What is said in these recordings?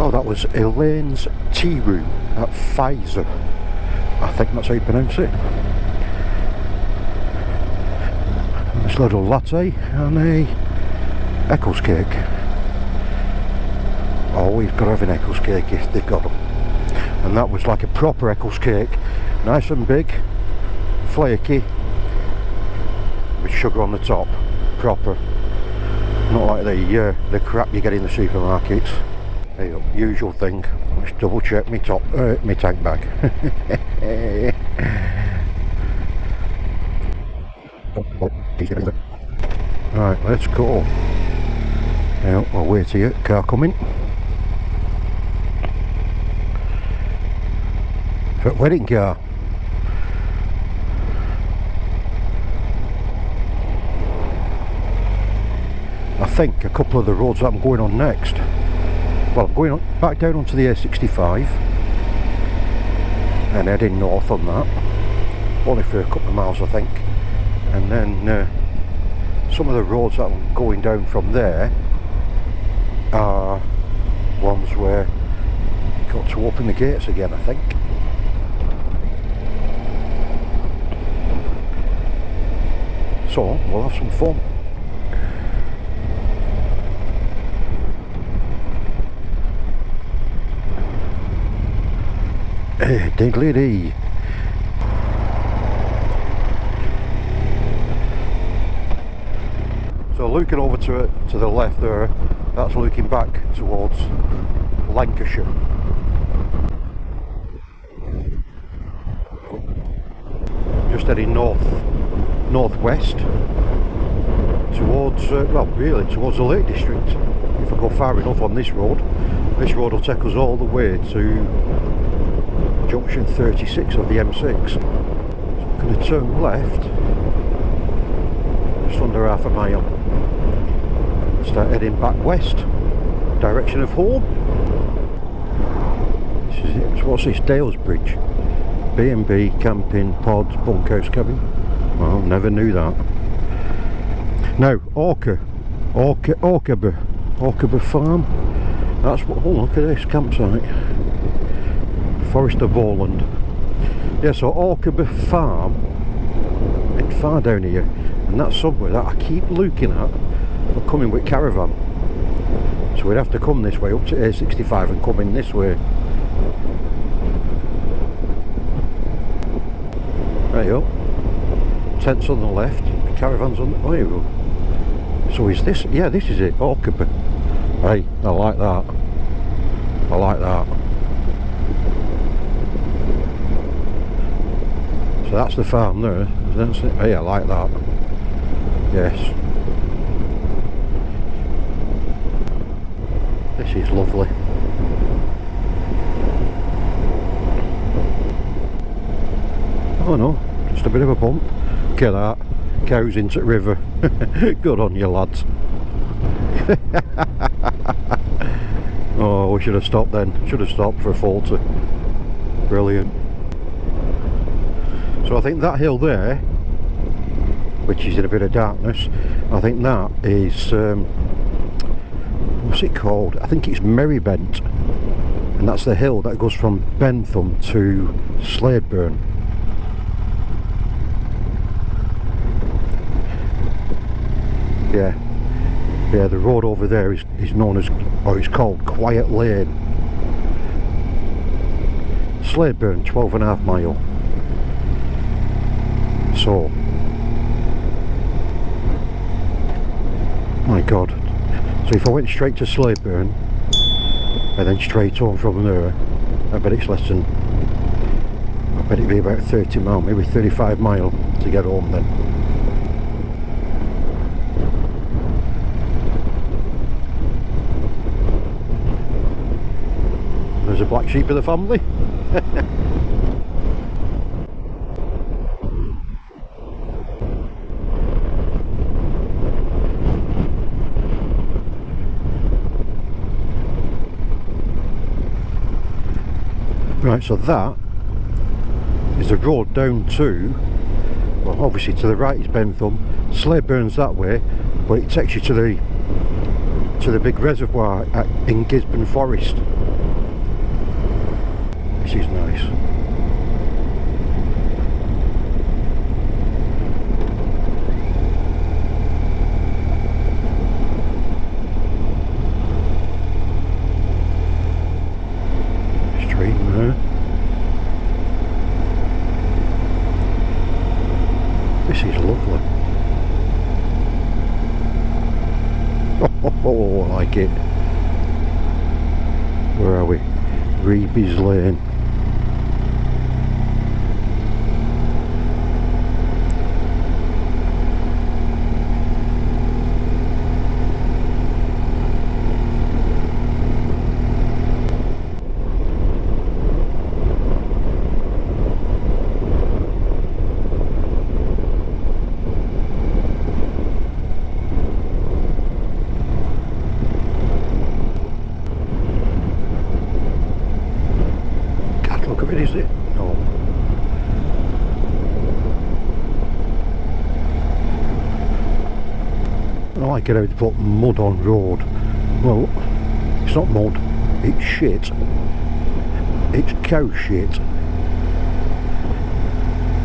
Oh, that was Elaines Tearoom at Pfizer. I think that's how you pronounce it. This little latte and a Eccles cake. Always got to have an Eccles cake if they've got them. And that was like a proper Eccles cake, nice and big, flaky, with sugar on the top, proper. Not like the crap you get in the supermarkets. Hey, usual thing. Let's double check my tank bag. Right, let's go. Now I'll wait here. Car coming. For wedding car. I think a couple of the roads that I'm going on next. Well, I'm going on, back down onto the A65 and heading north on that, only for a couple of miles I think, and then some of the roads that I'm going down from there are ones where you've got to open the gates again, I think. So we'll have some fun. Diddly dee. So looking over to the left there, that's looking back towards Lancashire. Just heading northwest towards, well really towards the Lake District. If I go far enough on this road will take us all the way to junction 36 of the M6. So I'm going to turn left just under half a mile and start heading back west, direction of home. This is it. So what's this? Dales Bridge. B&B, camping, pods, bunkhouse cabin. Well, never knew that. Now, Orcaber Farm. That's what, oh look at this campsite. Forest of Bowland. Yeah, so Orcaber Farm ain't far down here, and that's somewhere that I keep looking at for coming with caravan. So we'd have to come this way up to A65 and come in this way. There you go. Tents on the left, the caravans on the... Oh, here we go. So is this... Yeah, this is it, Orcaber. Hey, I like that. I like that. So that's the farm there. Hey, I like that. Yes. This is lovely. Oh no, just a bit of a bump. Look at that. Cows into the river. Good on you, lads. Oh, we should have stopped then. Should have stopped for a photo. Brilliant. So I think that hill there, which is in a bit of darkness, I think that is, what's it called? I think it's Merrybent. And that's the hill that goes from Bentham to Sladeburn. Yeah, the road over there is known as, or it's called Quiet Lane. Sladeburn, 12.5 mile. So, my god. So if I went straight to Sladeburn and then straight home from there, I bet it's less than, I bet it'd be about 30 mile, maybe 35 mile to get home then. There's a black sheep of the family. Right, so that is the road down to, well obviously to the right is Bentham, Sladeburn's that way, but it takes you to the big reservoir in Gisborne Forest. this is nice. Stream there. This is lovely. Oh, I like it. Where are we? Reeby's Lane. Is it? No. I like it how they put mud on road. Well, it's not mud, it's shit. It's cow shit.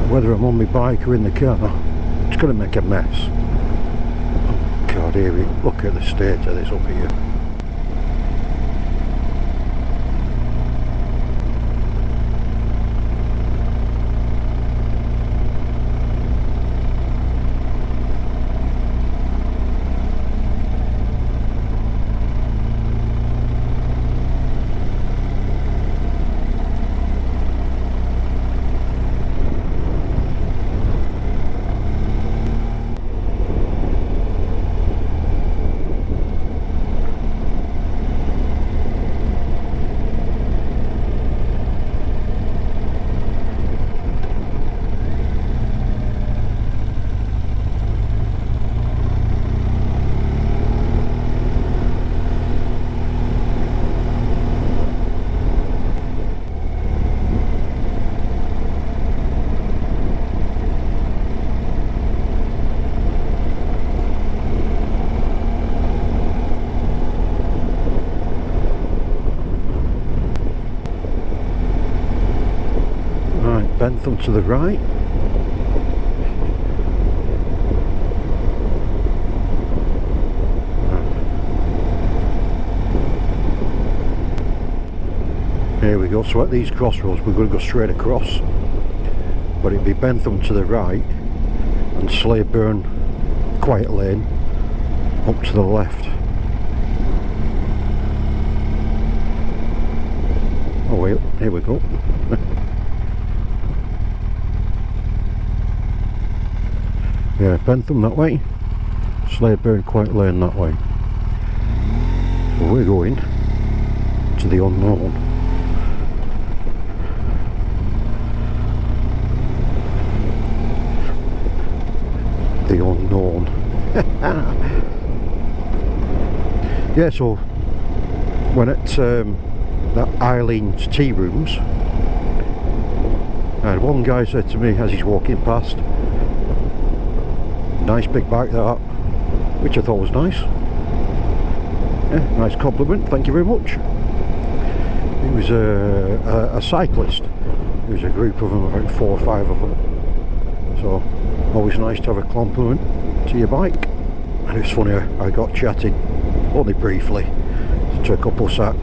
Whether I'm on my bike or in the car, it's going to make a mess. Oh God, here we look at the state of this up here. Bentham to the right. Here we go, so at these crossroads we're going to go straight across, but it'd be Bentham to the right and Slaburn Quiet Lane up to the left. Oh wait, here we go. Yeah, Bentham that way, Slaburn Quiet Lane that way. So we're going to the unknown. The unknown. Yeah, so when at that Elaines Tearooms, and one guy said to me as he's walking past, "Nice big bike that," which I thought was nice. Yeah, nice compliment, thank you very much. He was a cyclist. There was a group of them, about 4 or 5 of them. So always nice to have a compliment to your bike. And it's funny, I got chatting only briefly to a couple sat,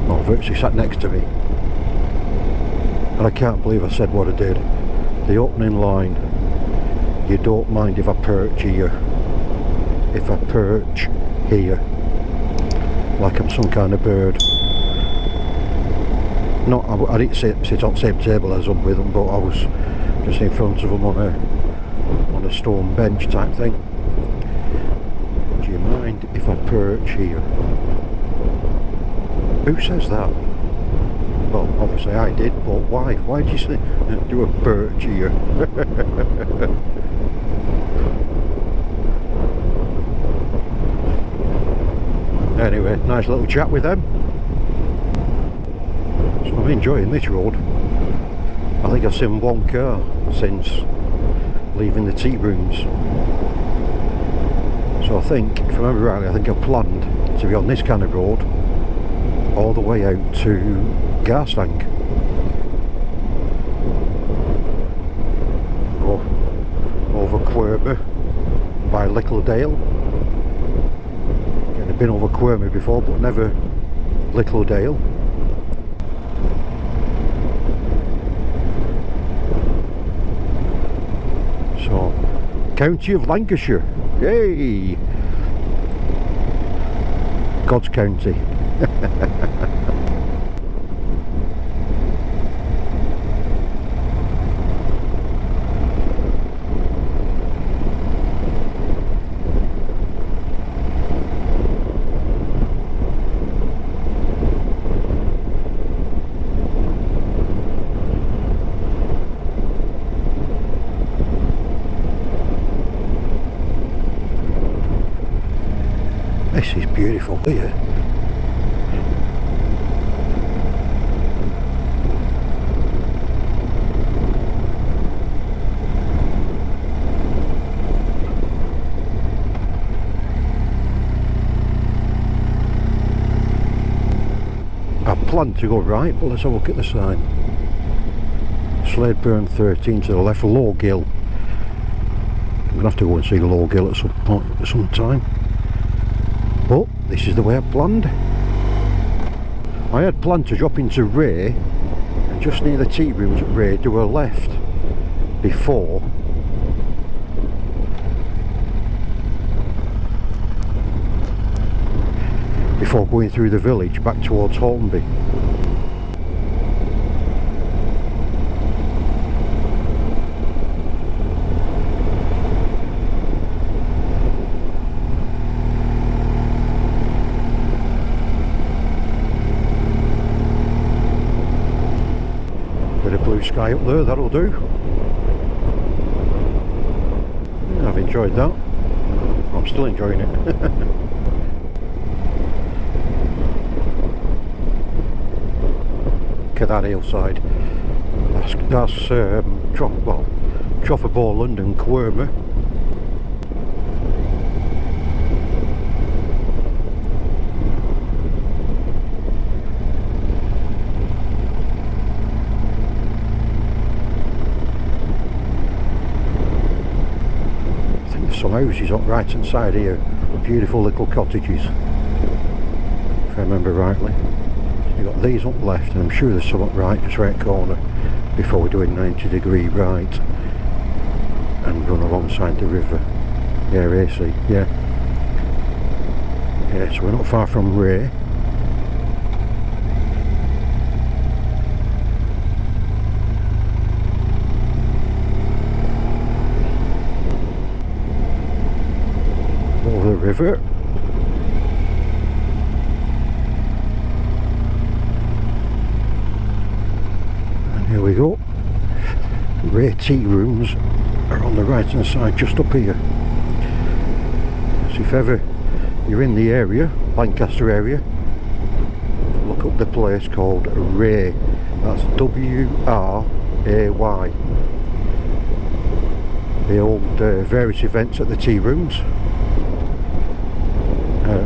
well, virtually sat next to me, and I can't believe I said what I did. The opening line, "You don't mind if I perch here, if I perch here," like I'm some kind of bird. Not, I didn't sit on the same table as them with them, but I was just in front of them on a stone bench type thing. "Do you mind if I perch here?" Who says that? Well, obviously I did, but why? Why did you say do a perch here? Anyway, nice little chat with them. So I'm enjoying this road. I think I've seen one car since leaving the Tearooms. So I think, if I remember rightly, I think I planned to be on this kind of road all the way out to Garstang. over Quirby by Littledale. I've been over Quirby before, but never Littledale. So, County of Lancashire, yay! God's county. This is beautiful here. I plan to go right, but let's have a look at the sign. Sladeburn 13 to the left, Low Gill. I'm going to have to go and see Low Gill at some point, at some time. But this is the way I planned. I had planned to drop into Wray and just near the tea rooms at Wray do a left before going through the village back towards Hornby. Bit of blue sky up there, that'll do. Yeah, I've enjoyed that. I'm still enjoying it. Look at that hillside. That's Trough of Bowland and Quirby. I think there's some houses on the right hand side here. Beautiful little cottages, if I remember rightly. You've got these up left, and I'm sure there's some up right, just right corner, before we're doing 90-degree right and run alongside the river. Yeah, AC, yeah. Yeah, so we're not far from Wray. Over the river. Here we go. Wray tea rooms are on the right hand side, just up here. So if ever you're in the area, Lancaster area, look up the place called Wray. That's W-R-A-Y. They hold various events at the tea rooms,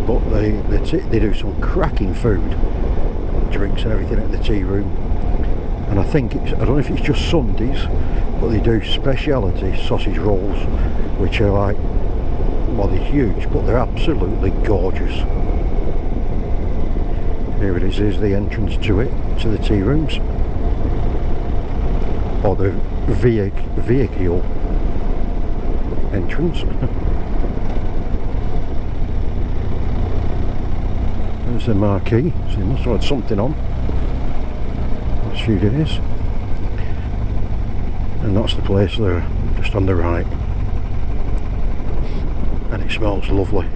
but they do some cracking food, drinks and everything at the tea room. And I think I don't know if it's just Sundays, but they do speciality sausage rolls, which are like, well, they're huge, but they're absolutely gorgeous. Here it is, here's the entrance to it, to the tea rooms, or the vehicle entrance. There's the marquee, so you must have had something on. Few days, and that's the place there, just on the right, and it smells lovely.